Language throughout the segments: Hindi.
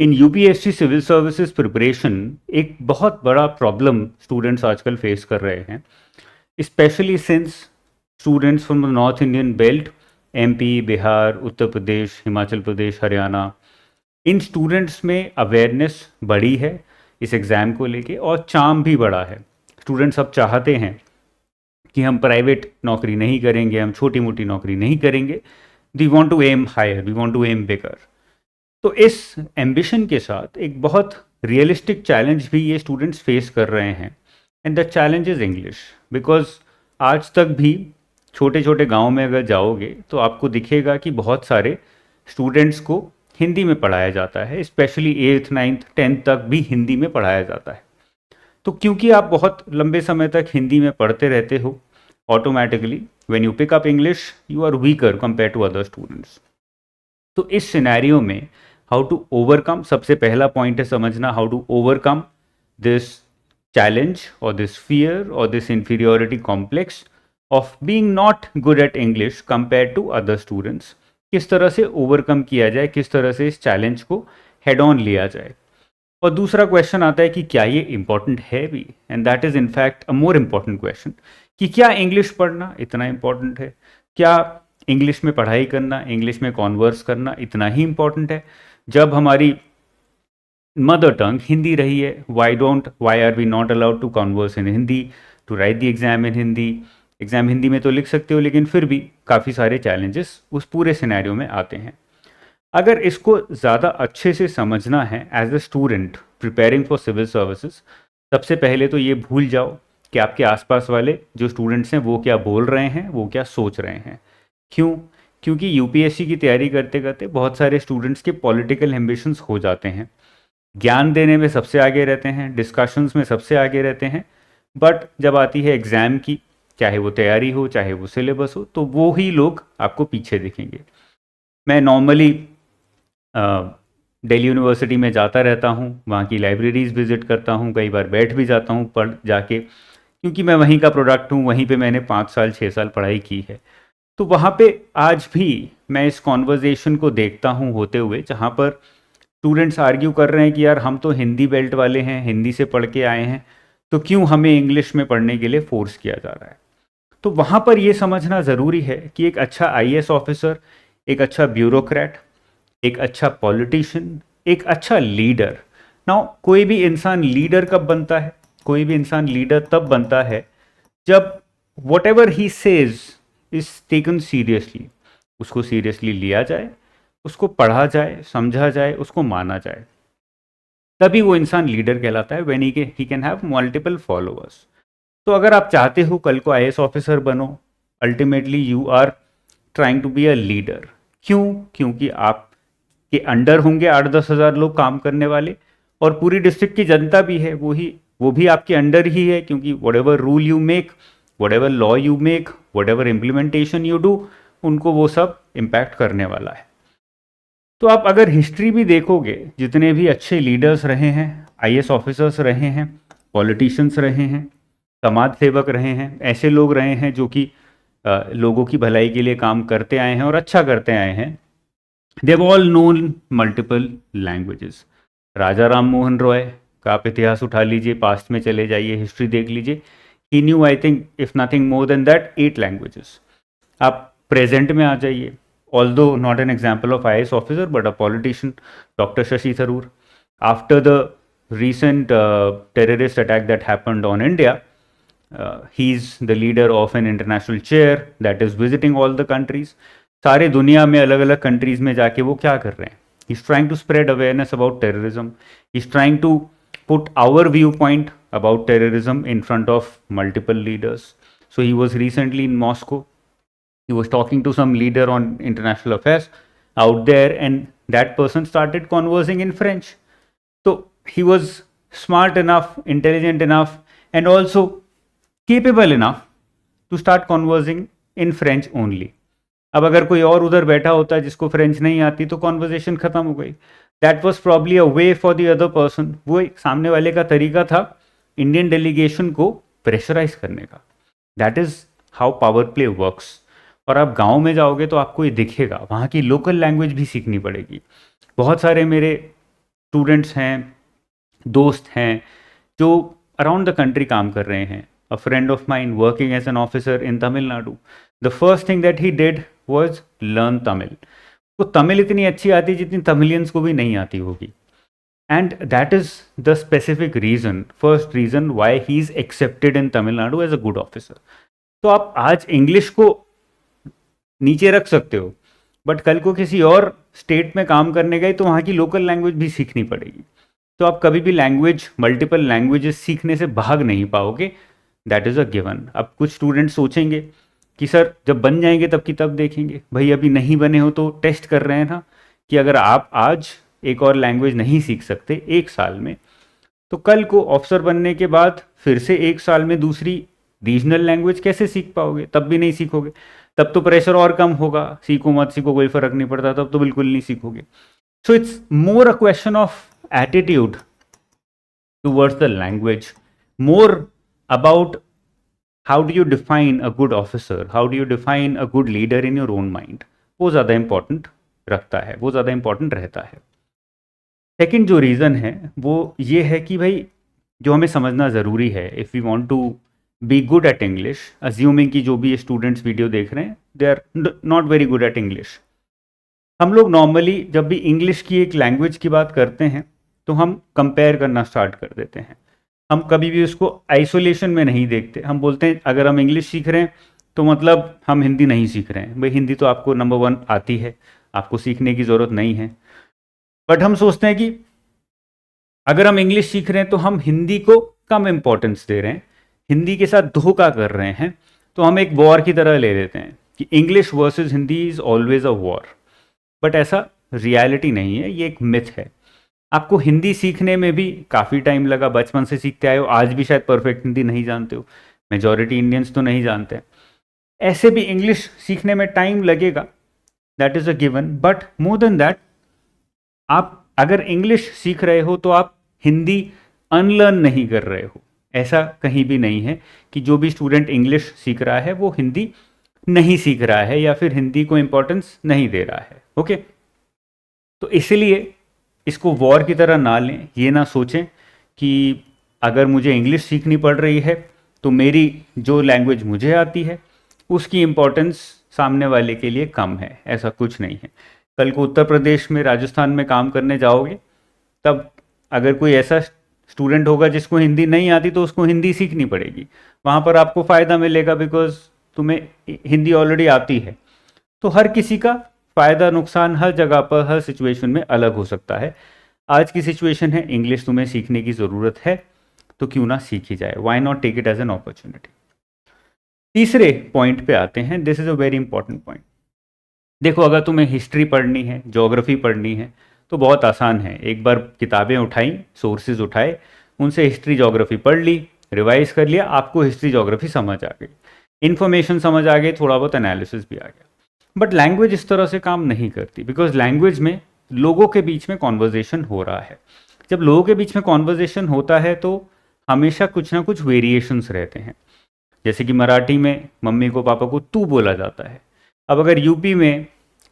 इन यूपीएससी सिविल सर्विसेज प्रिपरेशन एक बहुत बड़ा प्रॉब्लम स्टूडेंट्स आजकल फेस कर रहे हैं, specially since students from the north Indian belt, MP, Bihar, Uttar Pradesh, Himachal Pradesh, Haryana. In students में अवेयरनेस बढ़ी है इस एग्ज़ाम को लेके, और चार्म भी बढ़ा है। स्टूडेंट्स अब चाहते हैं कि हम प्राइवेट नौकरी नहीं करेंगे, हम छोटी मोटी नौकरी नहीं करेंगे। We want to aim higher, we want to aim bigger. तो इस एम्बिशन के साथ एक बहुत रियलिस्टिक चैलेंज भी ये स्टूडेंट्स फेस कर रहे हैं, and the challenge is English. Because आज तक भी छोटे छोटे गांव में अगर जाओगे तो आपको दिखेगा कि बहुत सारे स्टूडेंट्स को हिंदी में पढ़ाया जाता है, स्पेशली एट्थ, नाइन्थ, टेंथ तक भी हिंदी में पढ़ाया जाता है। तो क्योंकि आप बहुत लंबे समय तक हिंदी में पढ़ते रहते हो, automatically when you pick up English you are weaker compare to other students. तो इस सिनेरियो में हाउ टू ओवरकम, सबसे पहला पॉइंट है समझना how to overcome this challenge और दिस फियर और this inferiority complex of being not good at English compare to other students. किस तरह से ओवरकम किया जाए, किस तरह से इस चैलेंज को हेड ऑन लिया जाए। और दूसरा क्वेश्चन आता है कि क्या ये इम्पॉर्टेंट है भी, and that is in fact a more important question, कि क्या इंग्लिश पढ़ना इतना इम्पॉर्टेंट है? क्या इंग्लिश में पढ़ाई करना, इंग्लिश में कॉन्वर्स करना इतना ही इम्पॉर्टेंट है? जब हमारी मदर टंग हिंदी रही है, why are we not allowed to converse in Hindi, to write the exam in Hindi? Exam Hindi में तो लिख सकते हो, लेकिन फिर भी काफ़ी सारे चैलेंजेस उस पूरे सिनेरियो में आते हैं। अगर इसको ज़्यादा अच्छे से समझना है as a student preparing for civil services, सबसे पहले तो ये भूल जाओ कि आपके आसपास वाले जो स्टूडेंट्स हैं वो क्या बोल रहे हैं, वो क्या सोच रहे हैं। क्यों? क्योंकि यूपीएससी की तैयारी करते करते बहुत सारे स्टूडेंट्स के पॉलिटिकल एम्बिशंस हो जाते हैं, ज्ञान देने में सबसे आगे रहते हैं, डिस्कशंस में सबसे आगे रहते हैं, बट जब आती है एग्ज़ाम की, चाहे वो तैयारी हो चाहे वो सिलेबस हो, तो वो ही लोग आपको पीछे दिखेंगे। मैं नॉर्मली दिल्ली यूनिवर्सिटी में जाता रहता हूँ, वहाँ की लाइब्रेरीज़ विज़िट करता हूँ, कई बार बैठ भी जाता हूँ पढ़ जाके, क्योंकि मैं वहीं का प्रोडक्ट हूँ, वहीं पे मैंने 5 साल 6 साल पढ़ाई की है। तो वहाँ पे आज भी मैं इस कॉन्वर्जेसन को देखता हूँ होते हुए, जहाँ पर स्टूडेंट्स आर्ग्यू कर रहे हैं कि यार हम तो हिंदी बेल्ट वाले हैं, हिंदी से पढ़ के आए हैं, तो क्यों हमें इंग्लिश में पढ़ने के लिए फोर्स किया जा रहा है? तो वहाँ पर ये समझना ज़रूरी है कि एक अच्छा आईएएस ऑफिसर, एक अच्छा ब्यूरोक्रेट, एक अच्छा पॉलिटिशियन, एक अच्छा लीडर। नाउ कोई भी इंसान लीडर कब बनता है? कोई भी इंसान लीडर तब बनता है जब what ever he says is taken seriously, उसको सीरियसली लिया जाए, उसको पढ़ा जाए, समझा जाए, उसको माना जाए, तभी वो इंसान लीडर कहलाता है। When he can have multiple followers. तो अगर आप चाहते हो कल को आईएएस ऑफिसर बनो, ultimately you are trying to be a leader. क्यों? क्योंकि आपके अंडर होंगे 8-10 हज़ार लोग काम करने वाले, और पूरी डिस्ट्रिक्ट की जनता भी है, वो भी आपके अंडर ही है, क्योंकि what ever rule you make, what ever law you make, what ever implementation you do, उनको वो सब इम्पैक्ट करने वाला है। तो आप अगर हिस्ट्री भी देखोगे, जितने भी अच्छे लीडर्स रहे हैं, आईएएस ऑफिसर्स रहे हैं, पॉलिटिशियंस रहे हैं, समाज सेवक रहे हैं, ऐसे लोग रहे हैं जो कि लोगों की भलाई के लिए काम करते आए हैं और अच्छा करते आए हैं, they've all known multiple languages. Raja Ram Mohan Roy का आप इतिहास उठा लीजिए, पास्ट में चले जाइए, हिस्ट्री देख लीजिए, he knew I think if nothing more than that 8 languages. आप प्रेजेंट में आ जाइए, although not an example of IAS officer but a politician, Dr. Shashi Tharoor. After the recent terrorist attack that happened on India, he's the leader of an international chair that is visiting all the countries. सारे दुनिया में अलग अलग कंट्रीज में जाके वो क्या कर रहे हैं? He's trying to spread awareness about terrorism. He's trying to put our viewpoint about terrorism in front of multiple leaders. So he was recently in Moscow. He was talking to some leader on international affairs out there, and that person started conversing in French. So he was smart enough, intelligent enough, and also capable enough to start conversing in French only. अब अगर कोई और उधर बैठा होता है जिसको फ्रेंच नहीं आती, तो कॉन्वर्जेशन खत्म हो गई। That was probably a way for the other person. वो एक सामने वाले का तरीका था इंडियन डेलीगेशन को प्रेशराइज करने का। That is how power play works. और आप गांव में जाओगे तो आपको ये दिखेगा, वहाँ की लोकल लैंग्वेज भी सीखनी पड़ेगी। बहुत सारे मेरे स्टूडेंट्स हैं, दोस्त हैं जो अराउंड द कंट्री काम कर रहे हैं. A friend of mine working as an officer in Tamil Nadu, the first thing that he did was learn Tamil. तो तमिल इतनी अच्छी आती जितनी तमिलियंस को भी नहीं आती होगी. And that is the specific reason, first reason why he is accepted in Tamil Nadu as a good officer. तो आप आज इंग्लिश को नीचे रख सकते हो, बट कल को किसी और स्टेट में काम करने गए तो वहाँ की लोकल लैंग्वेज भी सीखनी पड़ेगी. तो आप कभी भी लैंग्वेज, मल्टीपल लैंग्वेजेस सीखने से भाग नहीं पाओगे. That is a given. अब कुछ स्टूडेंट सोचेंगे कि सर जब बन जाएंगे तब की तब देखेंगे. भाई अभी नहीं बने हो तो टेस्ट कर रहे हैं ना, कि अगर आप आज एक और लैंग्वेज नहीं सीख सकते एक साल में, तो कल को ऑफिसर बनने के बाद फिर से एक साल में दूसरी रीजनल लैंग्वेज कैसे सीख पाओगे? तब भी नहीं सीखोगे. तब तो प्रेशर और कम होगा, सीखो मत सीखो कोई फर्क नहीं पड़ता, तब तो बिल्कुल नहीं सीखोगे. So it's more a question of attitude towards the language, more about how do you define a good officer, how do you define a good leader in your own mind. वो ज़्यादा इंपॉर्टेंट रखता है, वो ज़्यादा इंपॉर्टेंट रहता है. सेकेंड जो रीज़न है वो ये है कि भाई जो हमें समझना ज़रूरी है, if we want to be good at English, assuming कि जो भी स्टूडेंट्स वीडियो देख रहे हैं they are not very good at English. हम लोग नॉर्मली जब भी इंग्लिश की एक लैंग्वेज की बात करते हैं तो हम कंपेयर करना स्टार्ट कर देते हैं. हम कभी भी उसको आइसोलेशन में नहीं देखते. हम बोलते हैं अगर हम इंग्लिश सीख रहे हैं तो मतलब हम हिंदी नहीं सीख रहे हैं. भाई हिंदी तो आपको नंबर 1 आती है, आपको सीखने की ज़रूरत नहीं है. बट हम सोचते हैं कि अगर हम इंग्लिश सीख रहे हैं तो हम हिंदी को कम इंपॉर्टेंस दे रहे हैं, हिंदी के साथ धोखा कर रहे हैं. तो हम एक वॉर की तरह ले लेते हैं कि English versus Hindi is always a war. But ऐसा रियलिटी नहीं है, ये एक मिथ है. आपको हिंदी सीखने में भी काफ़ी टाइम लगा, बचपन से सीखते आए हो, आज भी शायद परफेक्ट हिंदी नहीं जानते हो, मेजॉरिटी इंडियंस तो नहीं जानते हैं. ऐसे भी इंग्लिश सीखने में टाइम लगेगा, that is a given. But more than that, आप अगर इंग्लिश सीख रहे हो तो आप हिंदी अनलर्न नहीं कर रहे हो. ऐसा कहीं भी नहीं है कि जो भी स्टूडेंट इंग्लिश सीख रहा है वो हिंदी नहीं सीख रहा है या फिर हिंदी को इम्पोर्टेंस नहीं दे रहा है. ओके, तो इसलिए इसको वॉर की तरह ना लें. ये ना सोचें कि अगर मुझे इंग्लिश सीखनी पड़ रही है तो मेरी जो लैंग्वेज मुझे आती है उसकी इम्पोर्टेंस सामने वाले के लिए कम है. ऐसा कुछ नहीं है. कल को उत्तर प्रदेश में, राजस्थान में काम करने जाओगे तब अगर कोई ऐसा स्टूडेंट होगा जिसको हिंदी नहीं आती तो उसको हिंदी सीखनी पड़ेगी. वहाँ पर आपको फ़ायदा मिलेगा बिकॉज तुम्हें हिंदी ऑलरेडी आती है. तो हर किसी का फ़ायदा नुकसान हर जगह पर, हर सिचुएशन में अलग हो सकता है. आज की सिचुएशन है इंग्लिश तुम्हें सीखने की ज़रूरत है तो क्यों ना सीखी जाए. Why not take it as an opportunity. तीसरे पॉइंट पे आते हैं. This is a very important point. देखो, अगर तुम्हें हिस्ट्री पढ़नी है, ज्योग्राफी पढ़नी है तो बहुत आसान है. एक बार किताबें उठाई, सोर्सेज उठाए, उनसे हिस्ट्री ज्योग्राफी पढ़ ली, रिवाइज कर लिया, आपको हिस्ट्री ज्योग्राफी समझ आ गई, इन्फॉर्मेशन समझ आ गई, थोड़ा बहुत एनालिसिस भी आ गया. बट लैंग्वेज इस तरह से काम नहीं करती बिकॉज लैंग्वेज में लोगों के बीच में कॉन्वर्जेशन हो रहा है. जब लोगों के बीच में कॉन्वर्जेशन होता है तो हमेशा कुछ ना कुछ वेरिएशंस रहते हैं. जैसे कि मराठी में मम्मी को पापा को तू बोला जाता है. अब अगर यूपी में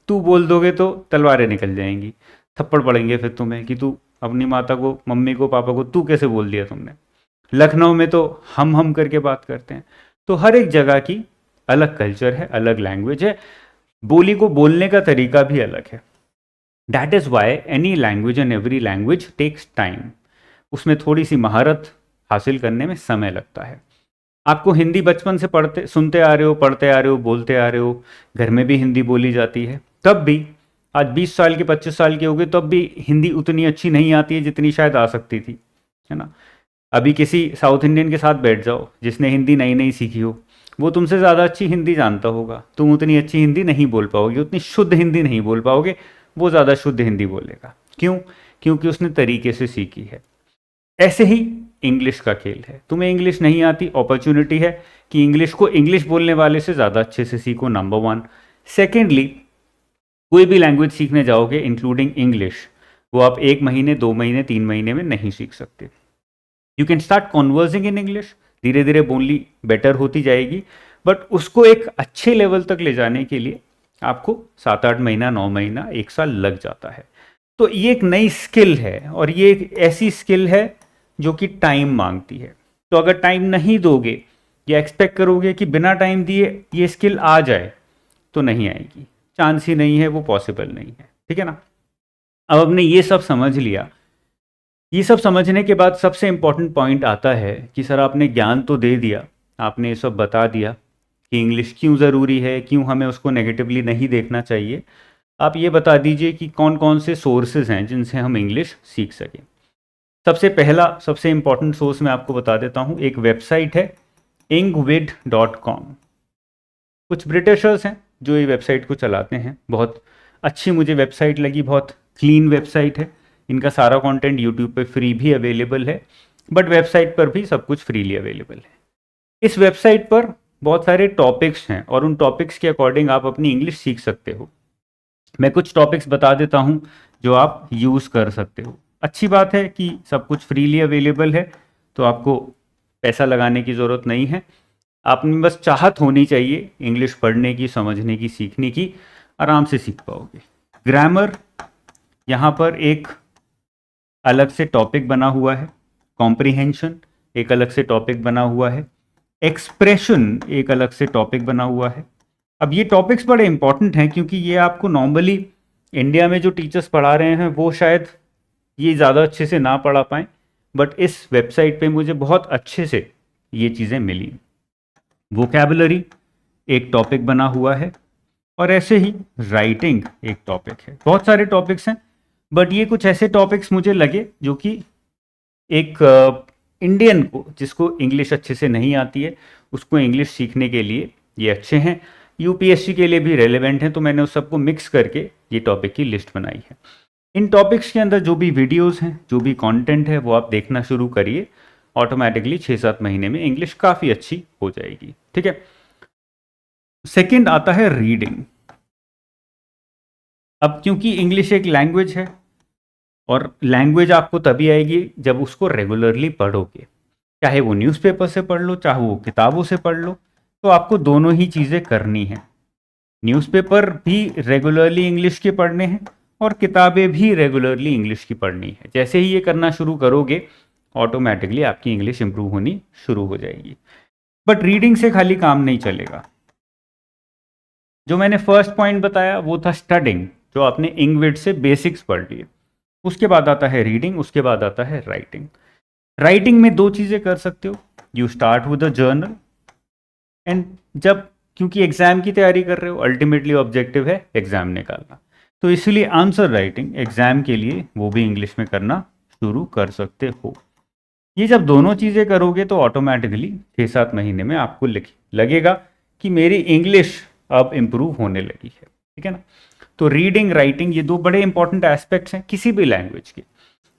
तू बोल दोगे तो तलवारें निकल जाएंगी, थप्पड़ पड़ेंगे फिर तुम्हें कि तू अपनी माता को, मम्मी को, पापा को तू कैसे बोल दिया तुमने. लखनऊ में तो हम करके बात करते हैं. तो हर एक जगह की अलग कल्चर है, अलग लैंग्वेज है, बोली को बोलने का तरीका भी अलग है. That is why any language and every language takes time. उसमें थोड़ी सी महारत हासिल करने में समय लगता है. आपको हिंदी बचपन से पढ़ते सुनते आ रहे हो, पढ़ते आ रहे हो, बोलते आ रहे हो, घर में भी हिंदी बोली जाती है, तब भी आज 20 साल के, 25 साल के हो गए तब भी हिंदी उतनी अच्छी नहीं आती है जितनी शायद आ सकती थी, है ना. अभी किसी साउथ इंडियन के साथ बैठ जाओ जिसने हिंदी नई नई सीखी हो, वो तुमसे ज़्यादा अच्छी हिंदी जानता होगा. तुम उतनी अच्छी हिंदी नहीं बोल पाओगे, उतनी शुद्ध हिंदी नहीं बोल पाओगे, वो ज़्यादा शुद्ध हिंदी बोलेगा. क्यों? क्योंकि उसने तरीके से सीखी है. ऐसे ही इंग्लिश का खेल है. तुम्हें इंग्लिश नहीं आती, अपॉर्चुनिटी है कि इंग्लिश को इंग्लिश बोलने वाले से ज़्यादा अच्छे से सीखो, नंबर 1. सेकेंडली, कोई भी लैंग्वेज सीखने जाओगे इंक्लूडिंग इंग्लिश, वो आप 1 महीने, 2 महीने, 3 महीने में नहीं सीख सकते. You can start conversing in English, धीरे धीरे बोली बेटर होती जाएगी, बट उसको एक अच्छे लेवल तक ले जाने के लिए आपको 7-8 महीना, 9 महीना, 1 साल लग जाता है. तो ये एक नई स्किल है और ये एक ऐसी स्किल है जो कि टाइम मांगती है। तो अगर टाइम नहीं दोगे या एक्सपेक्ट करोगे कि बिना टाइम दिए ये स्किल आ जाए, तो नहीं आएगी, चांस ही नहीं है, वो पॉसिबल नहीं है। ठीक है ना। अब हमने ये सब समझ लिया। ये सब समझने के बाद सबसे इम्पॉर्टेंट पॉइंट आता है कि सर आपने ज्ञान तो दे दिया, आपने ये सब बता दिया कि इंग्लिश क्यों ज़रूरी है, क्यों हमें उसको नेगेटिवली नहीं देखना चाहिए। आप ये बता दीजिए कि कौन कौन से सोर्सेज हैं जिनसे हम इंग्लिश सीख सकें। सबसे पहला सबसे इम्पॉर्टेंट सोर्स मैं आपको बता देता हूँ, एक वेबसाइट है ingvid.com। कुछ ब्रिटिशर्स हैं जो ये वेबसाइट को चलाते हैं, बहुत अच्छी मुझे वेबसाइट लगी, बहुत क्लीन वेबसाइट है। इनका सारा कंटेंट यूट्यूब पे फ्री भी अवेलेबल है, बट वेबसाइट पर भी सब कुछ फ्रीली अवेलेबल है। इस वेबसाइट पर बहुत सारे टॉपिक्स हैं और उन टॉपिक्स के अकॉर्डिंग आप अपनी इंग्लिश सीख सकते हो। मैं कुछ टॉपिक्स बता देता हूँ जो आप यूज़ कर सकते हो। अच्छी बात है कि सब कुछ फ्रीली अवेलेबल है, तो आपको पैसा लगाने की ज़रूरत नहीं है। आप में बस चाहत होनी चाहिए इंग्लिश पढ़ने की, समझने की, सीखने की, आराम से सीख पाओगे। ग्रामर यहाँ पर एक अलग से टॉपिक बना हुआ है, कॉम्प्रिहेंशन एक अलग से टॉपिक बना हुआ है, एक्सप्रेशन एक अलग से टॉपिक बना हुआ है। अब ये टॉपिक्स बड़े इंपॉर्टेंट हैं क्योंकि ये आपको नॉर्मली इंडिया में जो टीचर्स पढ़ा रहे हैं वो शायद ये ज़्यादा अच्छे से ना पढ़ा पाएँ, बट इस वेबसाइट पे मुझे बहुत अच्छे से ये चीज़ें मिली। वोकैबुलरी एक टॉपिक बना हुआ है और ऐसे ही राइटिंग एक टॉपिक है। बहुत सारे टॉपिक्स हैं, बट ये कुछ ऐसे टॉपिक्स मुझे लगे जो कि एक इंडियन को, जिसको इंग्लिश अच्छे से नहीं आती है, उसको इंग्लिश सीखने के लिए ये अच्छे हैं, यूपीएससी के लिए भी रेलेवेंट हैं। तो मैंने उस सबको मिक्स करके ये टॉपिक की लिस्ट बनाई है। इन टॉपिक्स के अंदर जो भी वीडियोस हैं, जो भी कंटेंट है, वो आप देखना शुरू करिए, ऑटोमेटिकली 6-7 महीने में इंग्लिश काफ़ी अच्छी हो जाएगी। ठीक है। सेकंड आता है रीडिंग। अब क्योंकि इंग्लिश एक लैंग्वेज है और लैंग्वेज आपको तभी आएगी जब उसको रेगुलरली पढ़ोगे, चाहे वो न्यूज़पेपर से पढ़ लो, चाहे वो किताबों से पढ़ लो, तो आपको दोनों ही चीज़ें करनी है। न्यूज़पेपर भी रेगुलरली इंग्लिश के पढ़ने हैं और किताबें भी रेगुलरली इंग्लिश की पढ़नी है। जैसे ही ये करना शुरू करोगे, ऑटोमेटिकली आपकी इंग्लिश इंप्रूव होनी शुरू हो जाएगी। बट रीडिंग से खाली काम नहीं चलेगा। जो मैंने फर्स्ट पॉइंट बताया वो था स्टडिंग, जो आपने इंग्विड से बेसिक्स पढ़ लिए। उसके बाद आता है रीडिंग, उसके बाद आता है राइटिंग। राइटिंग में दो चीज़ें कर सकते हो, you start with a journal and जब, क्योंकि एग्जाम की तैयारी कर रहे हो, अल्टीमेटली ऑब्जेक्टिव है एग्जाम निकालना, तो इसलिए आंसर राइटिंग एग्जाम के लिए वो भी इंग्लिश में करना शुरू कर सकते हो। ये जब दोनों चीज़ें करोगे तो ऑटोमेटिकली 6-7 महीने में आपको लगेगा कि मेरी इंग्लिश अब इम्प्रूव होने लगी है। ठीक है ना। तो रीडिंग, राइटिंग, ये दो बड़े इंपॉर्टेंट एस्पेक्ट्स हैं किसी भी लैंग्वेज के।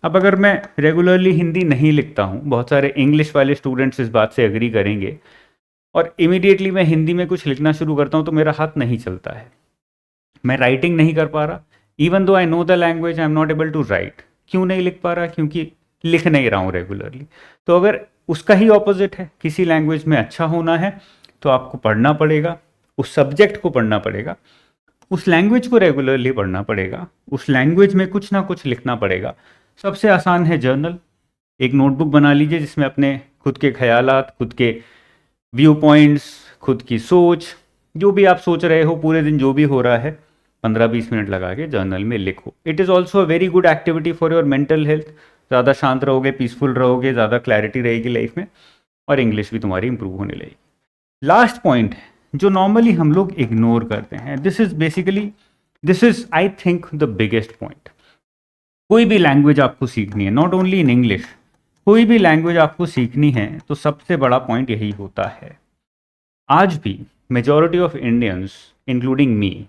अब अगर मैं रेगुलरली हिंदी नहीं लिखता हूँ, बहुत सारे इंग्लिश वाले स्टूडेंट्स इस बात से एग्री करेंगे, और इमीडिएटली मैं हिंदी में कुछ लिखना शुरू करता हूँ तो मेरा हाथ नहीं चलता है, मैं राइटिंग नहीं कर पा रहा। Even though I know the language, I am not able to write. क्यों नहीं लिख पा रहा? क्योंकि लिख नहीं रहा हूँ रेगुलरली। तो अगर उसका ही ऑपोजिट है, किसी लैंग्वेज में अच्छा होना है तो आपको पढ़ना पड़ेगा, उस सब्जेक्ट को पढ़ना पड़ेगा, उस लैंग्वेज को रेगुलरली पढ़ना पड़ेगा, उस लैंग्वेज में कुछ ना कुछ लिखना पड़ेगा। सबसे आसान है जर्नल। एक नोटबुक बना लीजिए जिसमें अपने खुद के ख्यालात, खुद के व्यू पॉइंट्स, खुद की सोच, जो भी आप सोच रहे हो पूरे दिन, जो भी हो रहा है, 15-20 मिनट लगा के जर्नल में लिखो। It is also a very good activity for your mental health. ज़्यादा शांत रहोगे, पीसफुल रहोगे, ज़्यादा क्लैरिटी रहेगी लाइफ में, और इंग्लिश भी तुम्हारी इंप्रूव होने लगेगी। लास्ट पॉइंट है जो नॉर्मली हम लोग इग्नोर करते हैं, this is I think the biggest point. कोई भी लैंग्वेज आपको सीखनी है, नॉट ओनली इन इंग्लिश, कोई भी लैंग्वेज आपको सीखनी है तो सबसे बड़ा पॉइंट यही होता है। आज भी majority of Indians including me,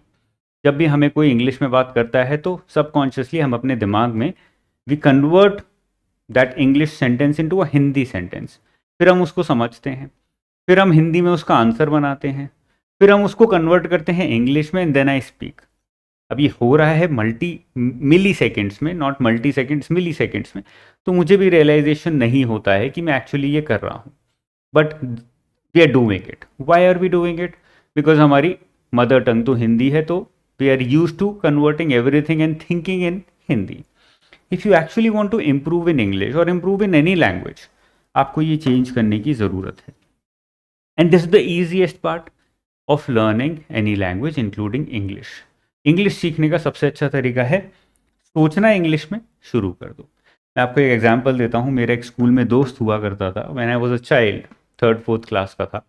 जब भी हमें कोई इंग्लिश में बात करता है तो सबकॉन्शियसली हम अपने दिमाग में we convert that English sentence into a Hindi sentence. फिर हम उसको समझते हैं, फिर हम हिंदी में उसका आंसर बनाते हैं, फिर हम उसको कन्वर्ट करते हैं इंग्लिश में, एंड देन आई स्पीक। अब ये हो रहा है मिली सेकेंड्स में, not multi seconds, milliseconds में। तो मुझे भी रियलाइजेशन नहीं होता है कि मैं एक्चुअली ये कर रहा हूँ, but we are doing it. Why are we doing it? Because हमारी मदर टंग तो हिंदी है, तो we are use to converting everything and thinking in Hindi. If you actually want to improve in English और इम्प्रूव इन एनी लैंग्वेज, आपको ये चेंज करने की ज़रूरत है. And this is the easiest part of learning any language including English. English सीखने का सबसे अच्छा तरीका है सोचना इंग्लिश में शुरू कर दो. मैं आपको एक एग्जांपल देता हूँ. मेरा एक स्कूल में दोस्त हुआ करता था. When I was a child, 3rd-4th class का था,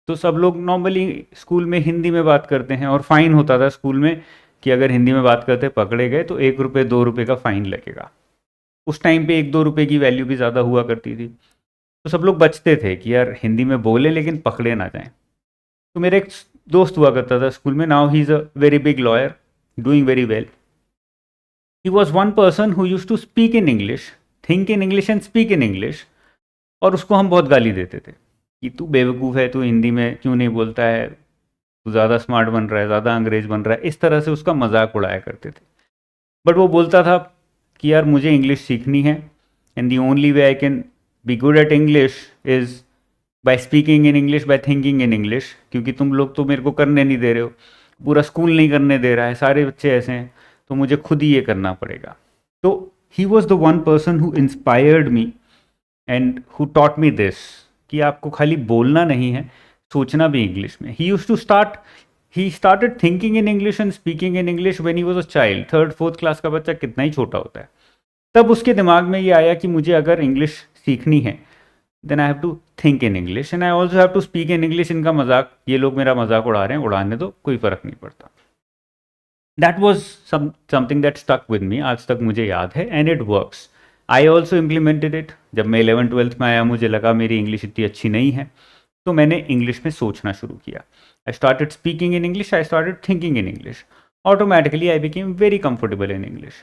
तो सब लोग नॉर्मली स्कूल में हिंदी में बात करते हैं और फाइन होता था स्कूल में कि अगर हिंदी में बात करते पकड़े गए तो 1 रुपये 2 रुपये का फाइन लगेगा. उस टाइम पे 1-2 रुपये की वैल्यू भी ज़्यादा हुआ करती थी. तो सब लोग बचते थे कि यार हिंदी में बोले लेकिन पकड़े ना जाएं. तो मेरा एक दोस्त हुआ करता था स्कूल में. Now he is a very big lawyer, doing very well. He was one person who use to speak in English, think in English and speak in English. और उसको हम बहुत गाली देते थे कि तू बेवकूफ़ है, तू हिंदी में क्यों नहीं बोलता है, तू ज़्यादा स्मार्ट बन रहा है, ज़्यादा अंग्रेज बन रहा है. इस तरह से उसका मजाक उड़ाया करते थे. बट वो बोलता था कि यार मुझे इंग्लिश सीखनी है and the only way I can be good at English is by speaking in English, by thinking in English. क्योंकि तुम लोग तो मेरे को करने नहीं दे रहे हो, पूरा स्कूल नहीं करने दे रहा है, सारे बच्चे ऐसे हैं, तो मुझे खुद ही ये करना पड़ेगा. तो he was the one person who inspired me and who taught me this कि आपको खाली बोलना नहीं है, सोचना भी इंग्लिश में. He started thinking in English and speaking in English when he was a child. 3rd-4th class का बच्चा कितना ही छोटा होता है. तब उसके दिमाग में ये आया कि मुझे अगर इंग्लिश सीखनी है then I have to think in English and I also have to speak in English. इनका मजाक, ये लोग मेरा मजाक उड़ा रहे हैं, उड़ाने दो, कोई फ़र्क नहीं पड़ता. That was something that stuck with me. आज तक मुझे याद है and it works. I also implemented it. जब मैं 11th-12th में आया मुझे लगा मेरी इंग्लिश इतनी अच्छी नहीं है, तो मैंने इंग्लिश में सोचना शुरू किया. I started speaking in English, I started thinking in English. Automatically I became very comfortable in English.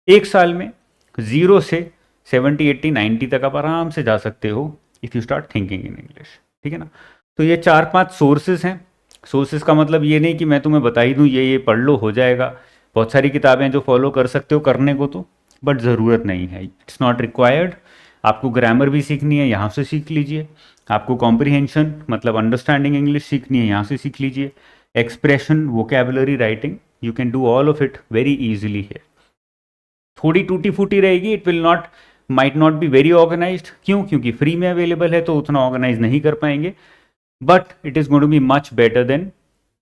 1 साल में 0 से 70, 80, 90 तक आप आराम से जा सकते हो if you start thinking in English. ठीक है ना. तो ये 4-5 सोर्सेज हैं. सोर्सेज का मतलब ये नहीं कि मैं तुम्हें बता ही दूँ ये पढ़ लो हो जाएगा. बहुत सारी किताबें जो फॉलो कर सकते हो करने को तो, बट ज़रूरत नहीं है. It's not required. आपको ग्रामर भी सीखनी है, यहाँ से सीख लीजिए. आपको कॉम्प्रिहेंशन मतलब अंडरस्टैंडिंग इंग्लिश सीखनी है, यहाँ से सीख लीजिए. Expression, vocabulary, writing, you can do all of it very easily है. थोड़ी टूटी फूटी रहेगी, it will not, might not be very organised. क्यों? क्योंकि फ्री में अवेलेबल है तो उतना ऑर्गेनाइज नहीं कर पाएंगे. But it is going to be much better than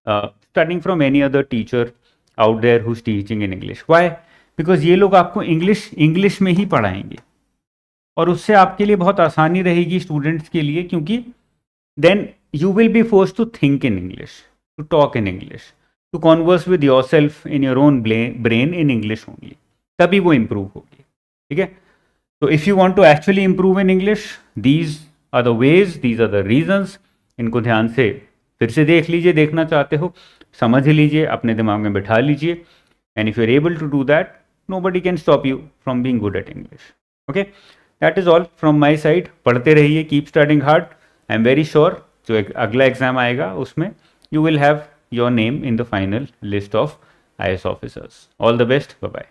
studying from any other teacher out there who is teaching in English. Why? Because ये लोग आपको इंग्लिश में ही पढ़ाएंगे और उससे आपके लिए बहुत आसानी रहेगी स्टूडेंट्स के लिए. क्योंकि then you will be force to think in English, to talk in English, to converse with yourself in your own brain in English only. तभी वो इम्प्रूव होगी. ठीक है. तो if you want to actually improve in English, these are the ways, these are the reasons. इनको ध्यान से फिर से देख लीजिए, देखना चाहते हो समझ लीजिए, अपने दिमाग में बैठा लीजिए. And if you are able to do that, nobody can stop you from being good at English. Okay, that is all from my side. पढ़ते रहिए, keep studying hard. I am very sure जो अगला एग्जाम आएगा उसमें you will have your name in the final list of IAS officers. All the best. Bye bye.